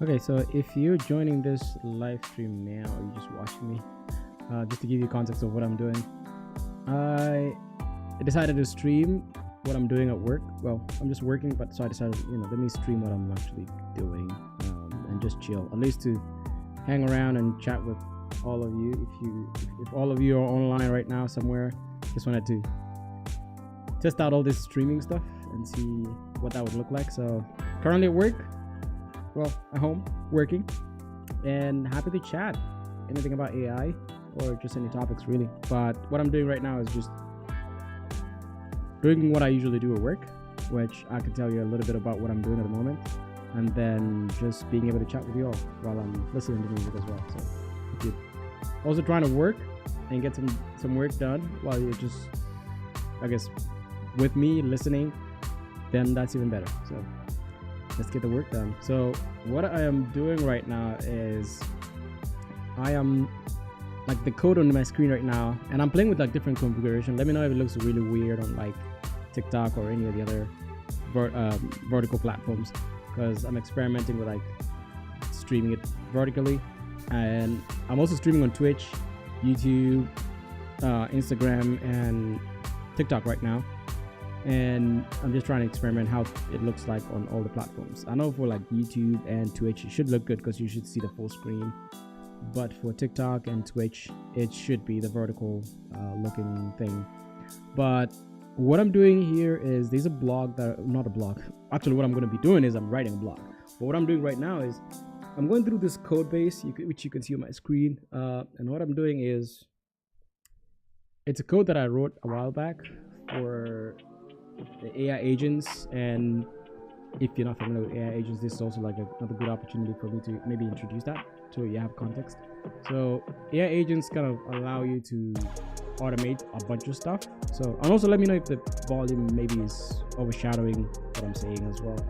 Okay, so if you're joining this live stream now, or you're just watching me, just to give you context of what I'm doing, I decided to stream what I'm doing at work. Well, I'm just working, but so I decided, let me stream what I'm actually doing and just chill, at least to hang around and chat with all of you. If all of you are online right now somewhere, just wanted to test out all this streaming stuff and see what that would look like. So currently at work. Well, at home, working, and happy to chat anything about AI or just any topics really. But what I'm doing right now is just doing what I usually do at work, which I can tell you a little bit about what I'm doing at the moment, and then just being able to chat with you all while I'm listening to music as well. So if you're also trying to work and get some work done while you're just, I guess, with me listening, then that's even better. So let's get the work done. So what I am doing right now is I am like the code on my screen right now, and I'm playing with like different configuration. Let me know if it looks really weird on like TikTok or any of the other vertical platforms, because I'm experimenting with like streaming it vertically, and I'm also streaming on Twitch, YouTube, Instagram, and TikTok right now. And I'm just trying to experiment how it looks like on all the platforms. I know for like YouTube and Twitch, it should look good because you should see the full screen. But for TikTok and Twitch, it should be the vertical looking thing. But what I'm doing here is there's a blog that, not a blog. Actually, what I'm going to be doing is I'm writing a blog. But what I'm doing right now is I'm going through this code base, which you can see on my screen. And what I'm doing is it's a code that I wrote a while back for the AI agents. And if you're not familiar with AI agents, this is also like another good opportunity for me to maybe introduce that so you have context. So AI agents kind of allow you to automate a bunch of stuff. So, and also let me know if the volume maybe is overshadowing what I'm saying as well.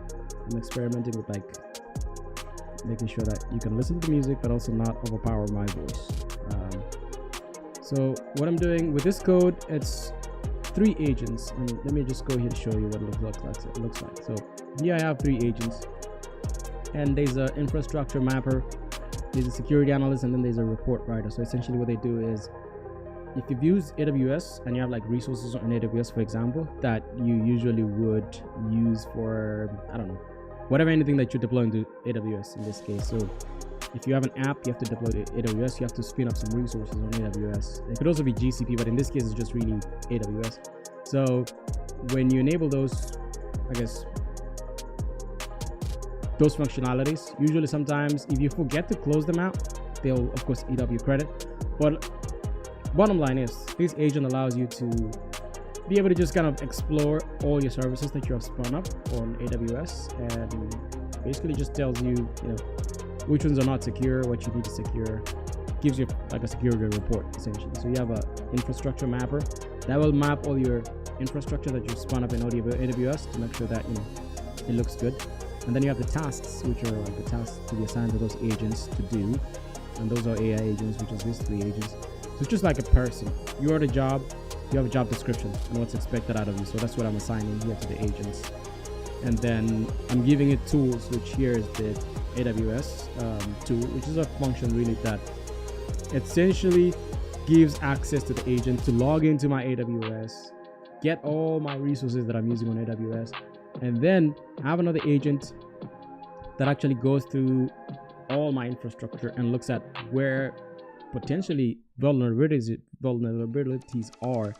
I'm experimenting with like making sure that you can listen to the music but also not overpower my voice. So what I'm doing with this code, it's 3 agents, and let me just go here to show you what it looks like. So here I have 3 agents, and there's an infrastructure mapper, there's a security analyst, and then there's a report writer. So essentially what they do is, if you've used AWS and you have like resources on AWS, for example, that you usually would use for, I don't know, anything that you're deploying to AWS in this case. So if you have an app, you have to deploy to AWS, you have to spin up some resources on AWS. It could also be GCP, but in this case, it's just really AWS. So when you enable those, I guess, those functionalities, usually sometimes if you forget to close them out, they'll of course eat up your credit. But bottom line is, this agent allows you to be able to just kind of explore all your services that you have spun up on AWS, and basically just tells you, which ones are not secure, what you need to secure, gives you like a security report essentially. So you have a infrastructure mapper that will map all your infrastructure that you spun up in AWS to make sure that it looks good. And then you have the tasks, which are like the tasks to be assigned to those agents to do, and those are AI agents, which is these 3 agents. So it's just like a person. You are the job, you have a job description and what's expected out of you. So that's what I'm assigning here to the agents. And then I'm giving it tools, which here is the AWS tool, which is a function really that essentially gives access to the agent to log into my AWS, get all my resources that I'm using on AWS, and then have another agent that actually goes through all my infrastructure and looks at where potentially vulnerabilities are.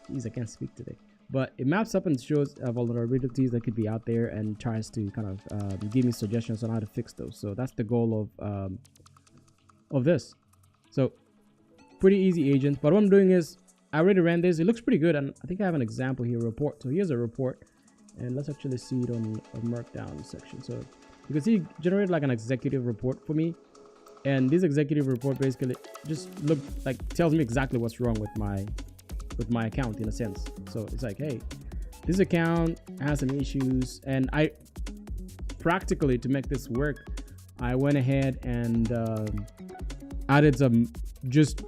Jeez, I can't speak today. But it maps up and shows vulnerabilities that could be out there and tries to kind of give me suggestions on how to fix those. So that's the goal of this. So pretty easy agent. But what I'm doing is I already ran this. It looks pretty good, and I think I have an example here, report. So here's a report, and let's actually see it on a markdown section. So you can see it generated like an executive report for me, and this executive report basically just tells me exactly what's wrong with my account in a sense. So it's like, hey, this account has some issues, and I practically, to make this work, I went ahead and added some just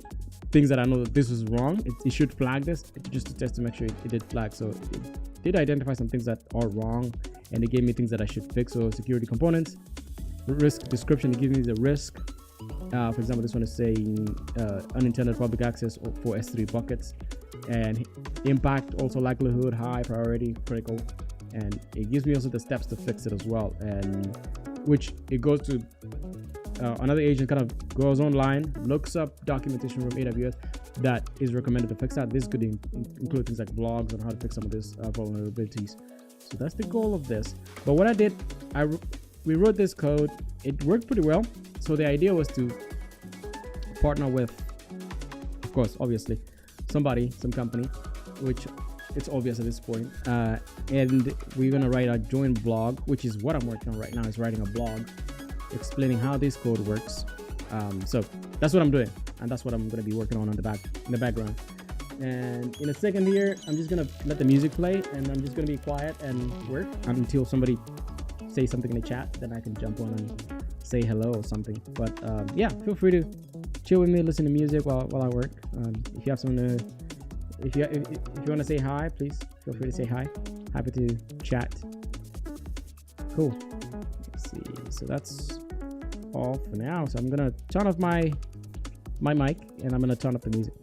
things that I know that this was wrong. It should flag this just to test to make sure it did flag. So it did identify some things that are wrong, and it gave me things that I should fix. So security components, risk description. It gives me the risk. For example, this one is saying unintended public access for S3 buckets, and impact, also likelihood, high, priority, critical, and it gives me also the steps to fix it as well. And which it goes to another agent, kind of goes online, looks up documentation from AWS that is recommended to fix that. This could include things like blogs on how to fix some of these vulnerabilities. So that's the goal of this. But what I did, we wrote this code. It worked pretty well. So the idea was to partner with, of course, obviously, some company, which it's obvious at this point. And we're gonna write a joint blog, which is what I'm working on right now, is writing a blog explaining how this code works. So that's what I'm doing, and that's what I'm gonna be working on in the background. And in a second here, I'm just gonna let the music play, and I'm just gonna be quiet and work until somebody says something in the chat. Then I can jump on and say hello or something. But yeah, feel free to chill with me, listen to music while I work. If you have something to, if you want to say hi, please feel free to say hi. Happy to chat. Cool. Let's see. So that's all for now. So I'm gonna turn off my mic, and I'm gonna turn up the music.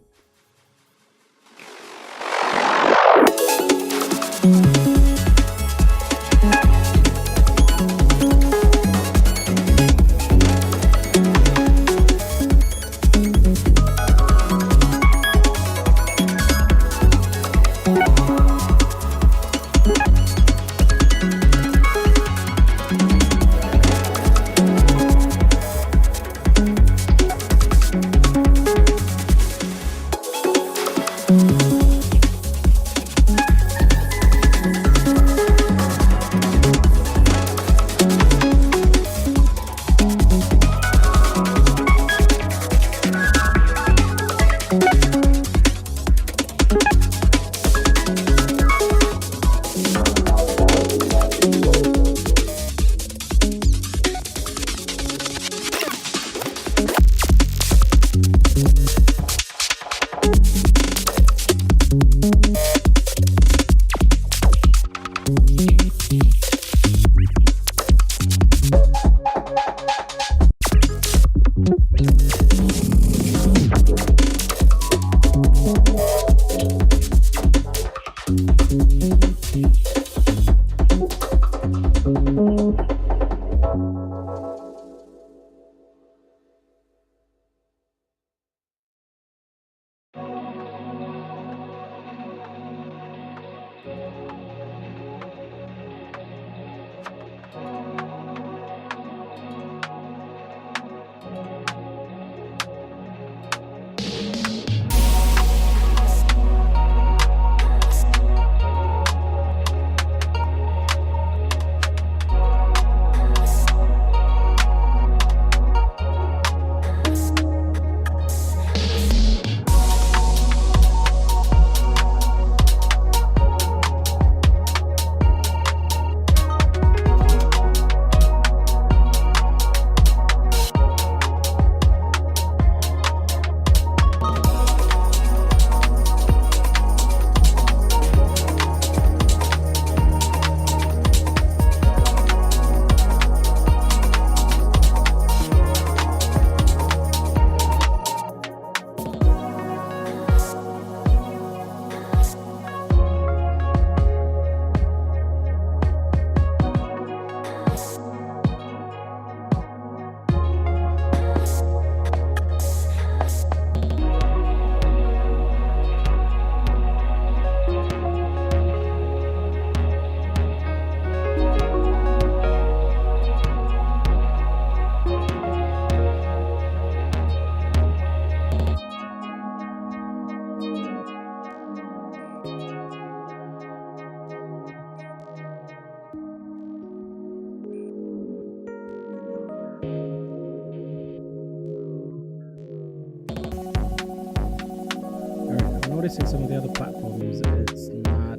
Noticing some of the other platforms, it's not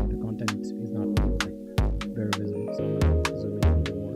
the content is not like very visible. So I'm gonna zoom in a little more.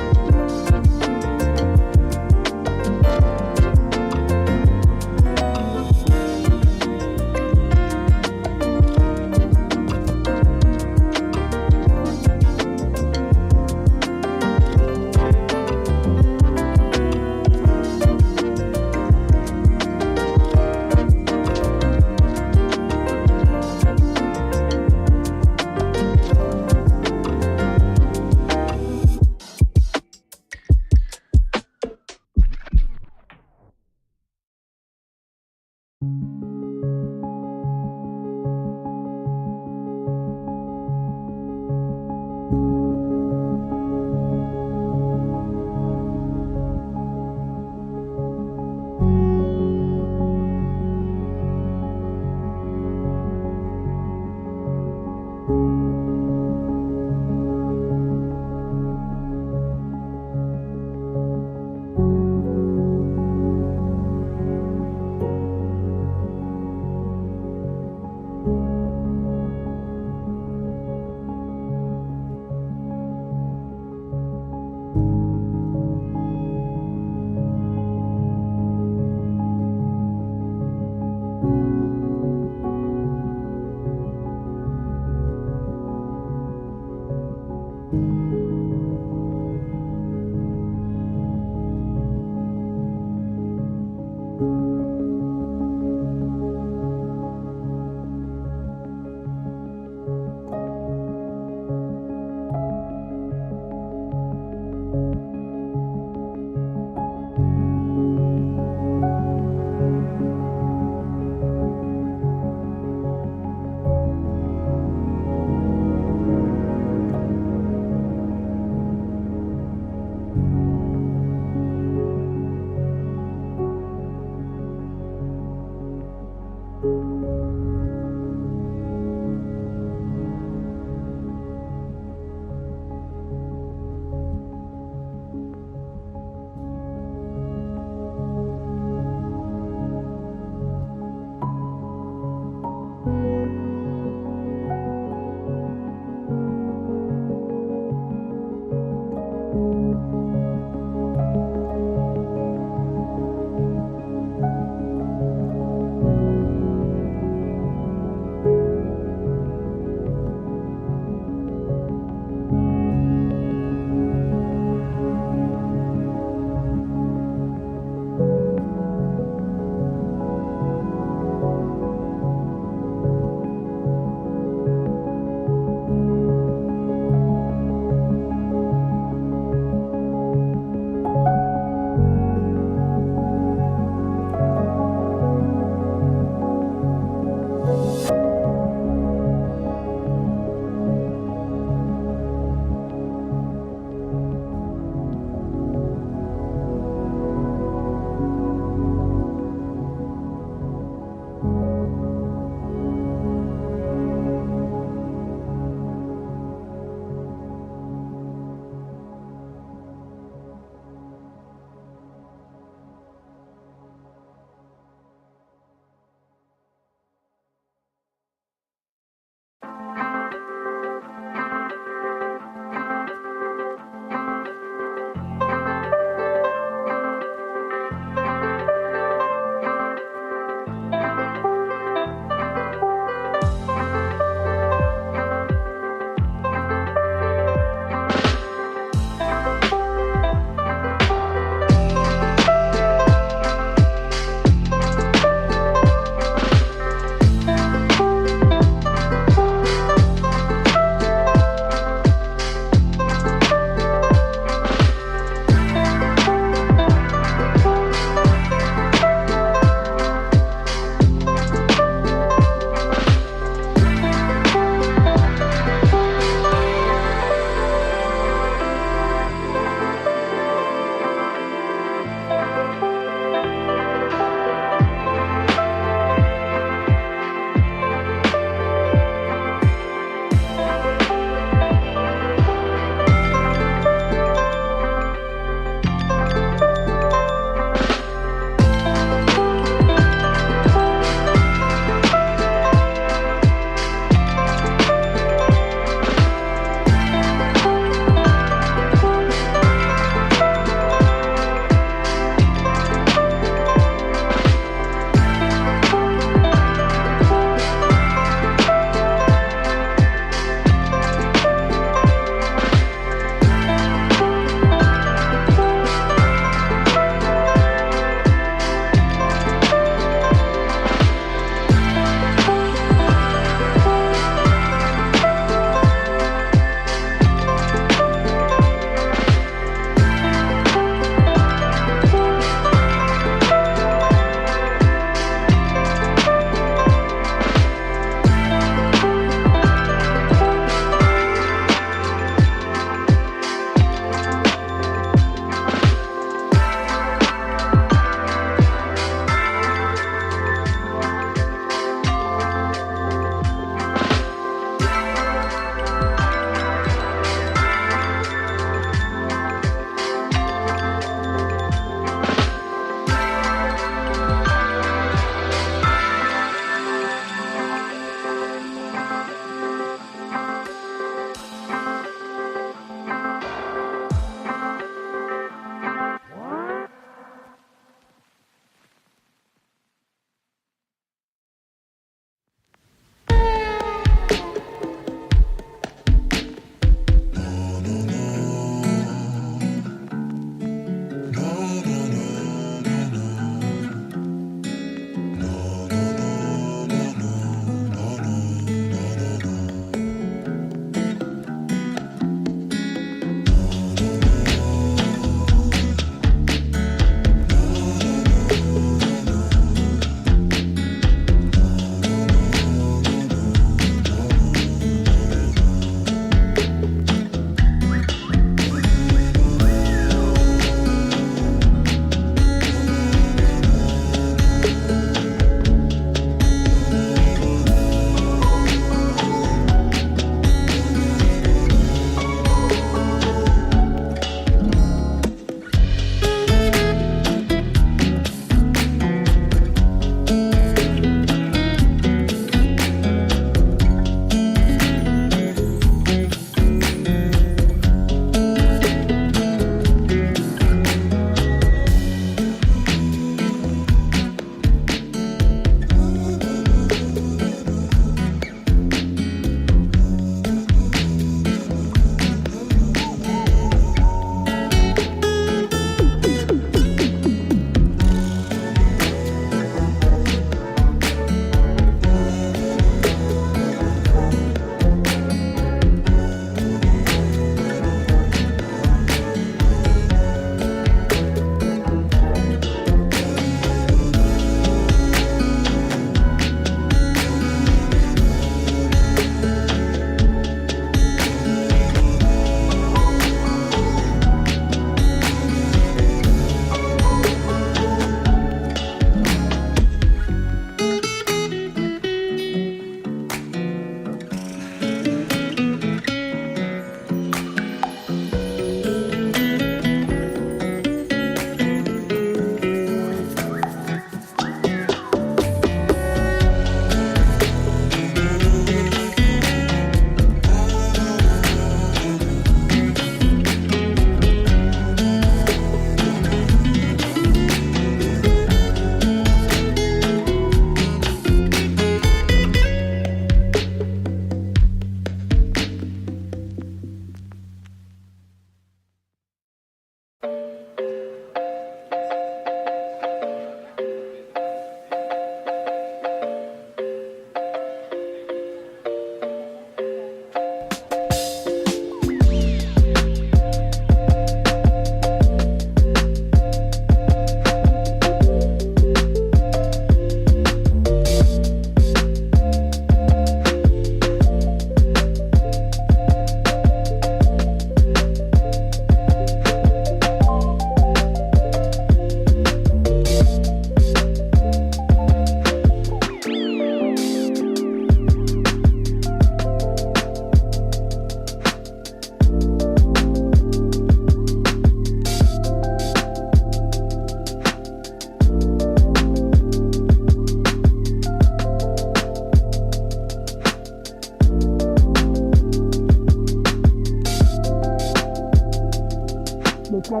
So I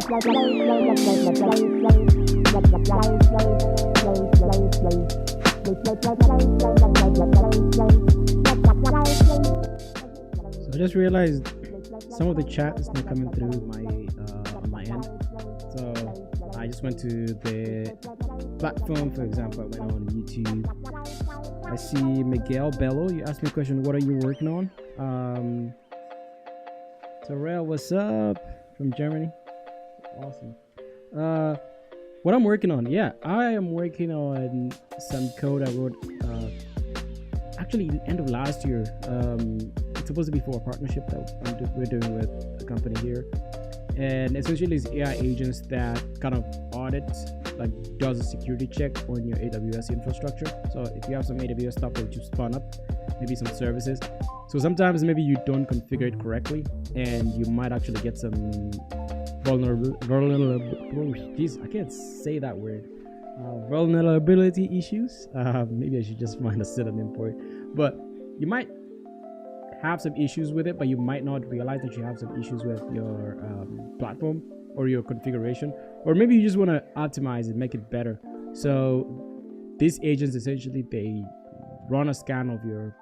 just realized some of the chat is not coming through my on my end. So I just went to the platform. For example, I went on YouTube. I see Miguel Bello. You asked me a question. What are you working on? Terrell, what's up from Germany? Awesome. What I'm working on? Yeah, I am working on some code I wrote. Actually, end of last year. It's supposed to be for a partnership that we're doing with a company here, and essentially it's AI agents that kind of audit, like does a security check on your AWS infrastructure. So if you have some AWS stuff that you spun up, maybe some services, so sometimes maybe you don't configure it correctly, and you might actually get some I can't say that word. Vulnerability issues. Maybe I should just find a synonym for it. But you might have some issues with it, but you might not realize that you have some issues with your platform or your configuration, or maybe you just want to optimize it, make it better. So these agents essentially, they run a scan of your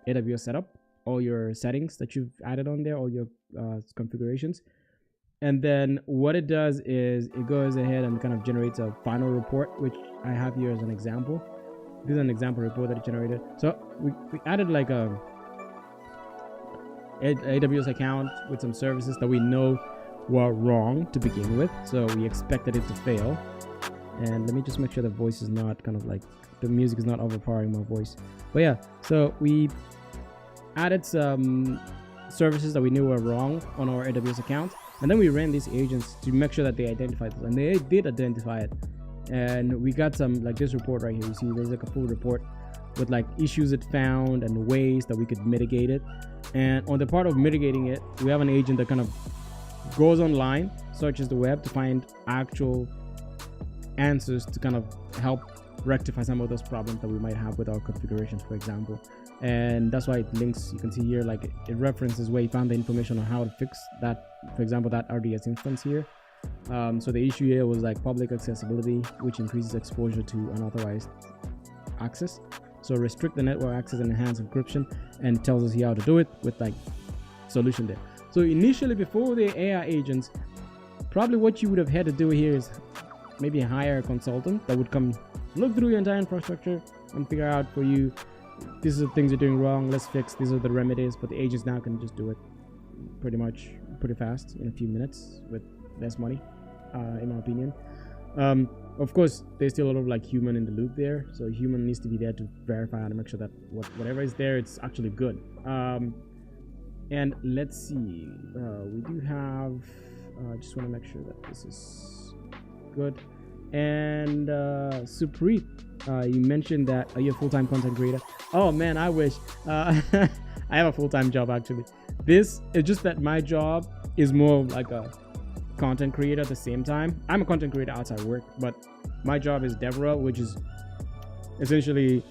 AWS setup, all your settings that you've added on there, all your configurations. And then what it does is it goes ahead and kind of generates a final report, which I have here as an example. This is an example report that it generated. So we added like a AWS account with some services that we know were wrong to begin with. So we expected it to fail. And let me just make sure the voice is not kind of like, the music is not overpowering my voice. But yeah, so we added some services that we knew were wrong on our AWS account. And then we ran these agents to make sure that they identified it, and they did identify it. And we got some, like this report right here. You see there's like a full report with like issues it found and ways that we could mitigate it. And on the part of mitigating it, we have an agent that kind of goes online, searches the web to find actual answers to kind of help rectify some of those problems that we might have with our configurations, for example. And that's why it links, you can see here, like it references where you found the information on how to fix that, for example, that RDS instance here. So the issue here was like public accessibility, which increases exposure to unauthorized access. So restrict the network access and enhance encryption, and tells us here how to do it with like solution there. So initially, before the AI agents, probably what you would have had to do here is maybe hire a consultant that would come look through your entire infrastructure and figure out for you, these are the things you're doing wrong, let's fix, these are the remedies. But the agents now can just do it pretty fast in a few minutes with less money, in my opinion. Of course, there's still a lot of like human in the loop there, so human needs to be there to verify and make sure that whatever is there, it's actually good. And let's see, we do have, just want to make sure that this is good. And Supreet, you mentioned that, are you a full-time content creator? Oh man, I wish. I have a full-time job actually. This is just that my job is more like a content creator at the same time. I'm a content creator outside work, but my job is DevRel, which is essentially,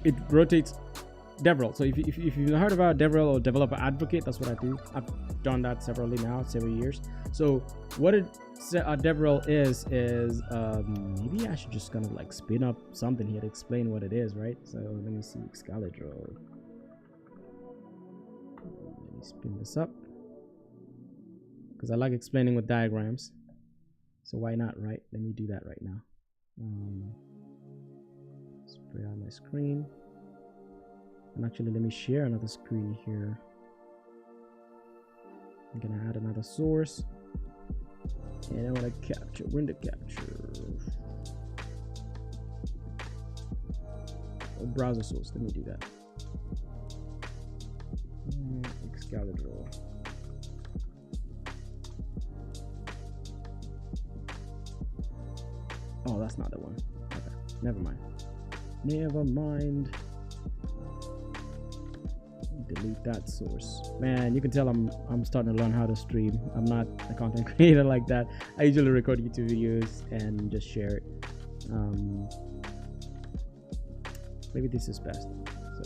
it rotates DevRel. So if you've heard about DevRel or developer advocate, that's what I do. I've done that several years. So what DevRel is maybe I should just kind of like spin up something here to explain what it is, right? So let me see, Excalibur. Let me spin this up because I like explaining with diagrams. So why not, right? Let me do that right now. Spray out my screen. And actually, let me share another screen here. I'm gonna add another source. And I want to capture, window capture. Or browser source, let me do that. Excalibur. Oh, that's not the one. Okay, never mind. Delete that source. Man, you can tell I'm starting to learn how to stream. I'm not a content creator like that. I usually record YouTube videos and just share it. Maybe this is best. So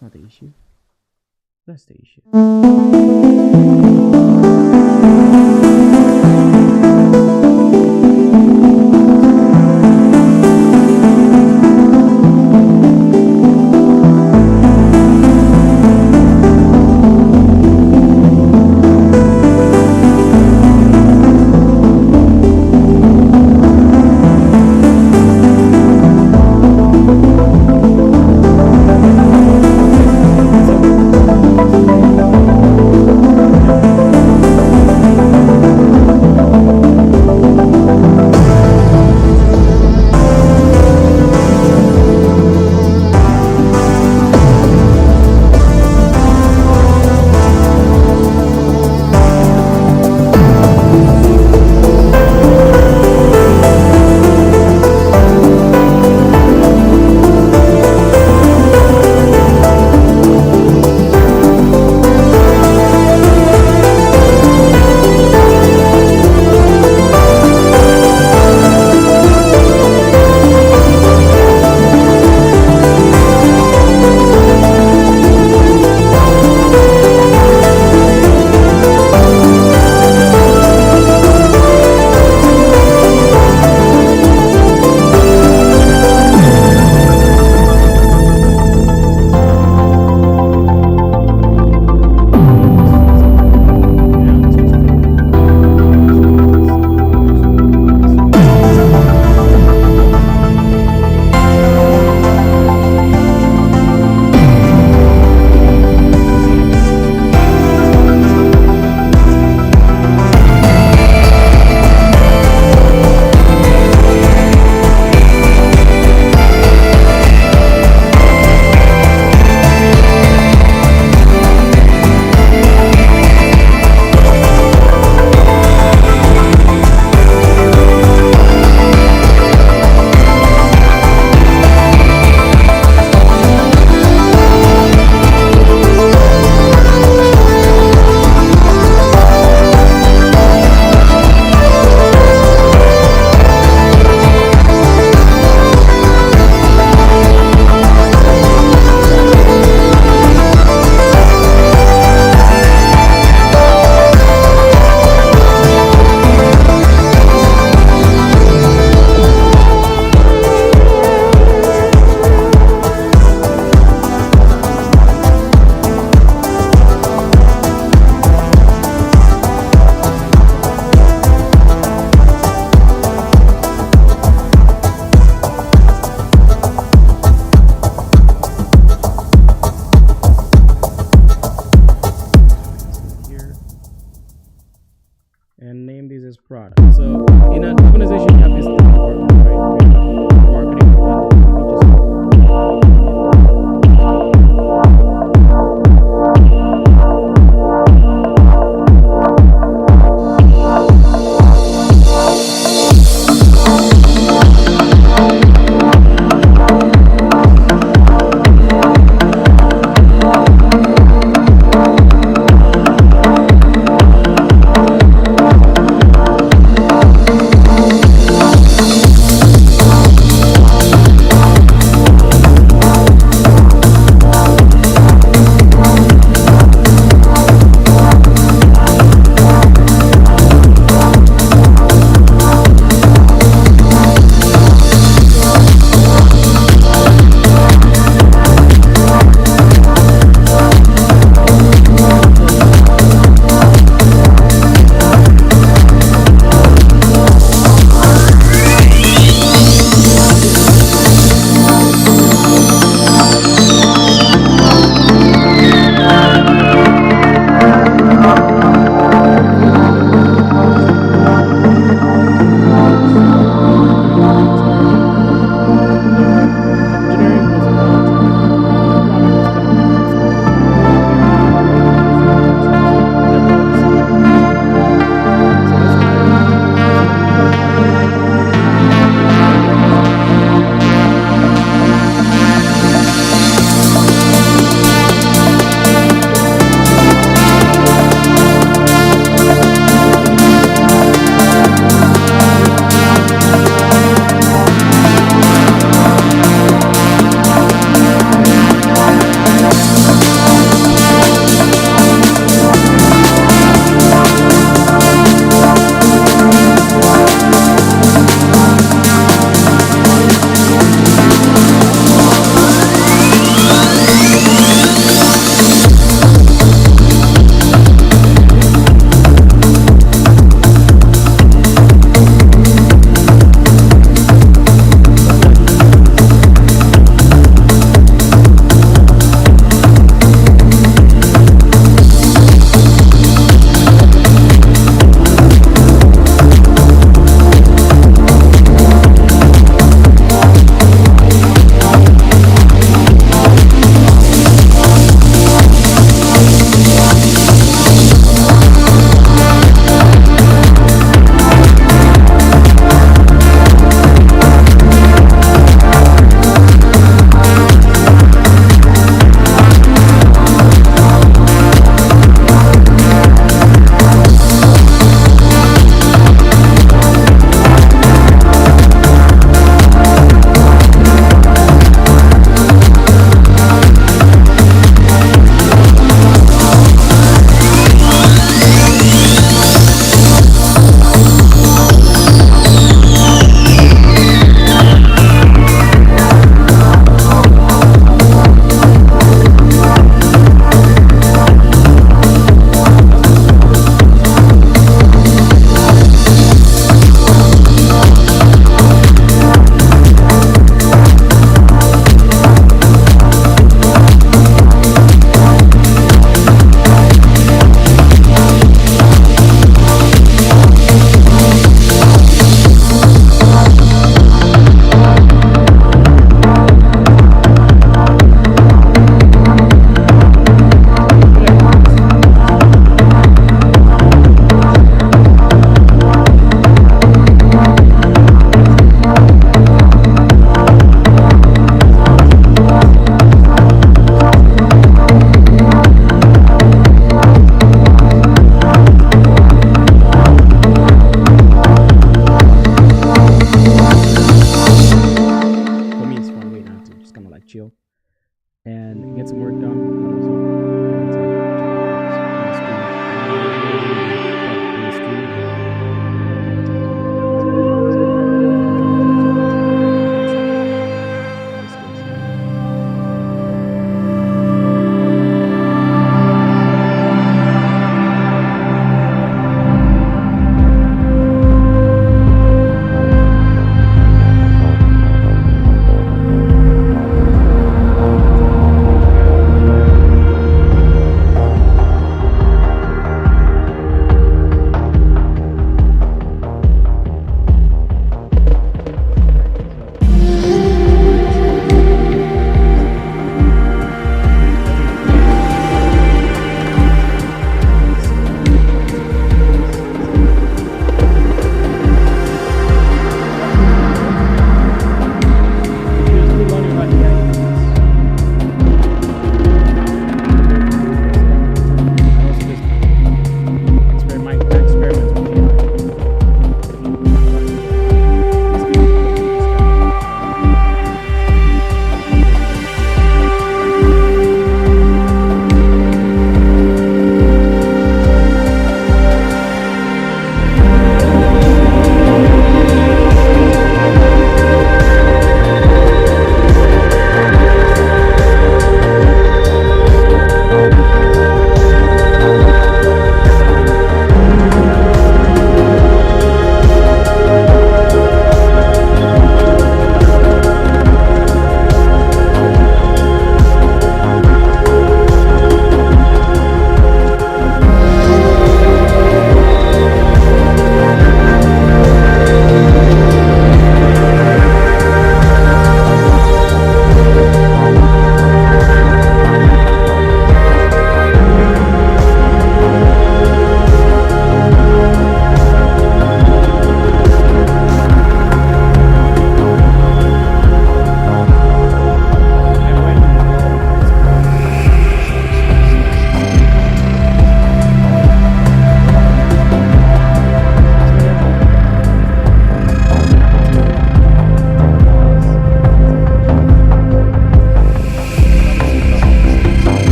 That's not the issue. That's the issue.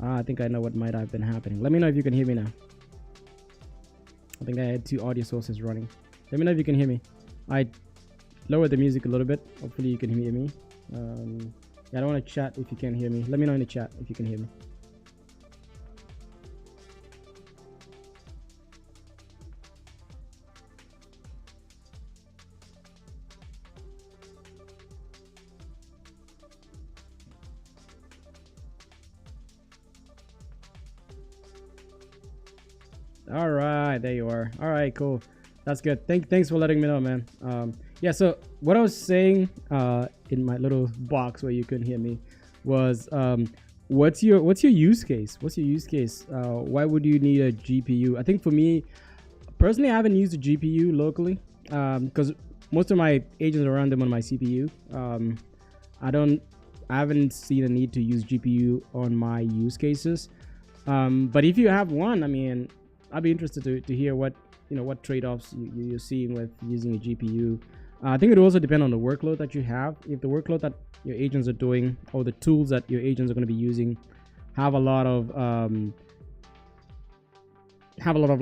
I think I know what might have been happening. Let me know if you can hear me now. I think I had 2 audio sources running. Let me know if you can hear me. I lowered the music a little bit. Hopefully you can hear me. Yeah, I don't want to chat if you can't hear me. Let me know in the chat if you can hear me. All right, there you are. All right, cool. That's good. Thanks for letting me know, man. Yeah, so what I was saying in my little box where you couldn't hear me was what's your use case? What's your use case? Why would you need a GPU? I think for me personally, I haven't used a GPU locally because most of my agents are running them on my CPU. I haven't seen a need to use GPU on my use cases. But if you have one, I mean, I'd be interested to hear what trade-offs you're seeing with using a GPU. I think it also depends on the workload that you have. If the workload that your agents are doing or the tools that your agents are going to be using have a lot of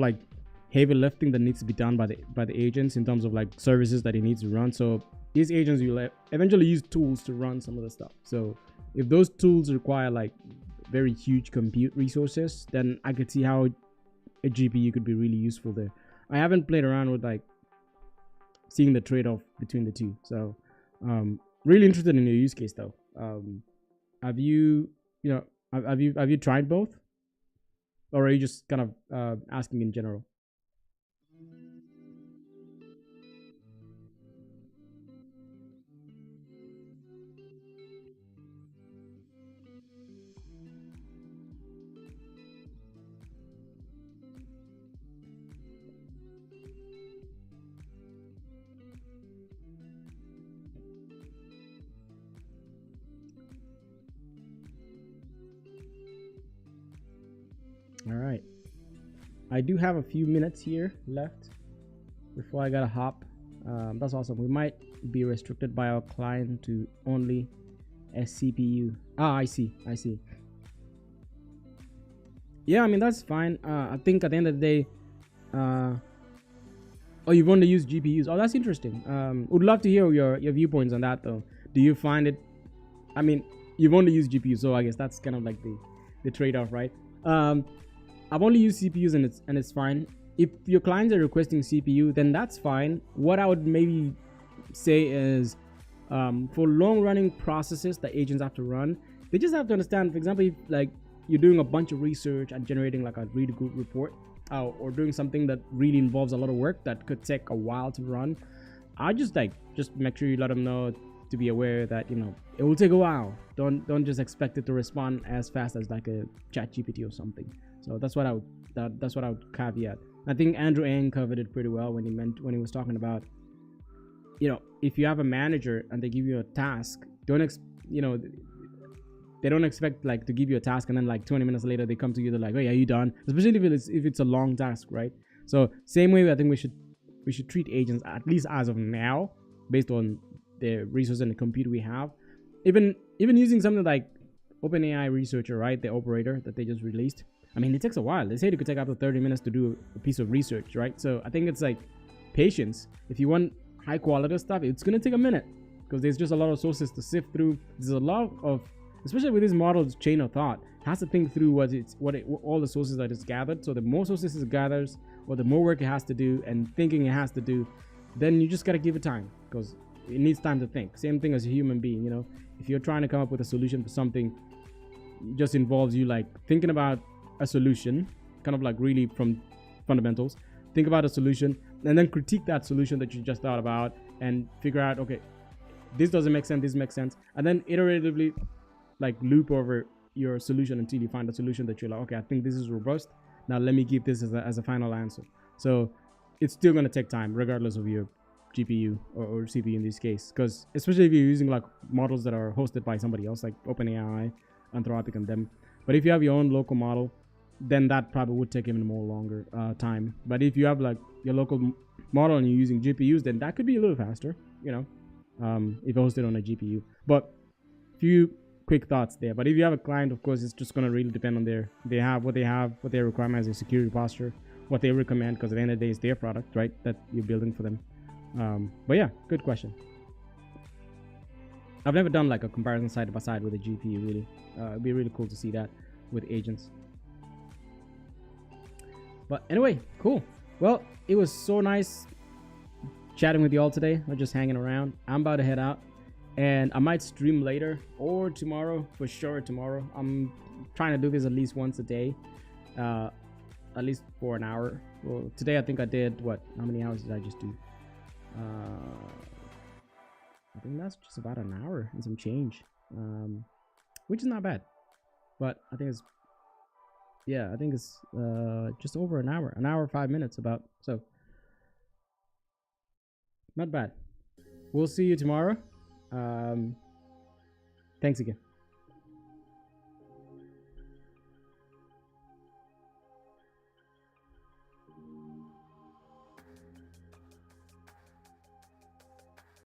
like heavy lifting that needs to be done by the agents in terms of like services that it needs to run. So these agents will eventually use tools to run some of the stuff. So if those tools require like very huge compute resources, then I could see how a GPU could be really useful there. I haven't played around with like seeing the trade-off between the two. So really interested in your use case though. Have you tried both, or are you just kind of asking in general? All right, I do have a few minutes here left before I gotta hop. That's awesome. We might be restricted by our client to only a CPU. I see. Yeah, I mean, that's fine. I think at the end of the day, oh, you've only used GPUs. Oh, that's interesting. Would love to hear your viewpoints on that though. Do you find it, I mean, you've only used GPUs, so I guess that's kind of like the trade-off, right? I've only used CPUs and it's fine. If your clients are requesting CPU, then that's fine. What I would maybe say is for long-running processes that agents have to run, they just have to understand, for example, if like you're doing a bunch of research and generating like a really good report or doing something that really involves a lot of work that could take a while to run, I just make sure you let them know to be aware that, you know, it will take a while. Don't just expect it to respond as fast as like a ChatGPT or something. So that's what I would caveat. I think Andrew Ng covered it pretty well when he was talking about, you know, if you have a manager and they give you a task, they don't expect like to give you a task and then like 20 minutes later they come to you, they're like, "Hey, are you done?" Especially if it's a long task, right? So same way, I think we should treat agents, at least as of now, based on the resources and the compute we have. Even using something like OpenAI Researcher, right? The operator that they just released. I mean, it takes a while. They said it could take up to 30 minutes to do a piece of research, right? So I think it's like patience. If you want high quality stuff, it's going to take a minute because there's just a lot of sources to sift through. There's a lot of, especially with this model's chain of thought, has to think through what all the sources that it's gathered. So the more sources it gathers, or the more work it has to do and thinking it has to do, then you just got to give it time because it needs time to think. Same thing as a human being, you know, if you're trying to come up with a solution for something, it just involves you like thinking about a solution, kind of like really from fundamentals, think about a solution and then critique that solution that you just thought about and figure out, okay, this doesn't make sense, this makes sense, and then iteratively like loop over your solution until you find a solution that you're like, okay, I think this is robust, now let me give this as a final answer. So it's still going to take time regardless of your GPU or CPU in this case, because especially if you're using like models that are hosted by somebody else like OpenAI, Anthropic and them. But if you have your own local model, then that probably would take even more longer time. But if you have like your local model and you're using GPUs, then that could be a little faster, you know, if hosted on a GPU. But few quick thoughts there. But if you have a client, of course, it's just gonna really depend on what their requirement as a security posture, what they recommend, because at the end of the day, it's their product, right? That you're building for them. But yeah, good question. I've never done like a comparison side by side with a GPU. Really, it'd be really cool to see that with agents. But anyway, cool. Well, it was so nice chatting with you all today. Or just hanging around. I'm about to head out, and I might stream later or tomorrow, for sure. Tomorrow, I'm trying to do this at least once a day, at least for an hour. Well, today I think I did what? How many hours did I just do? I think that's just about an hour and some change, which is not bad. But I think it's just over an hour 5 minutes about. So not bad. We'll see you tomorrow. Thanks again.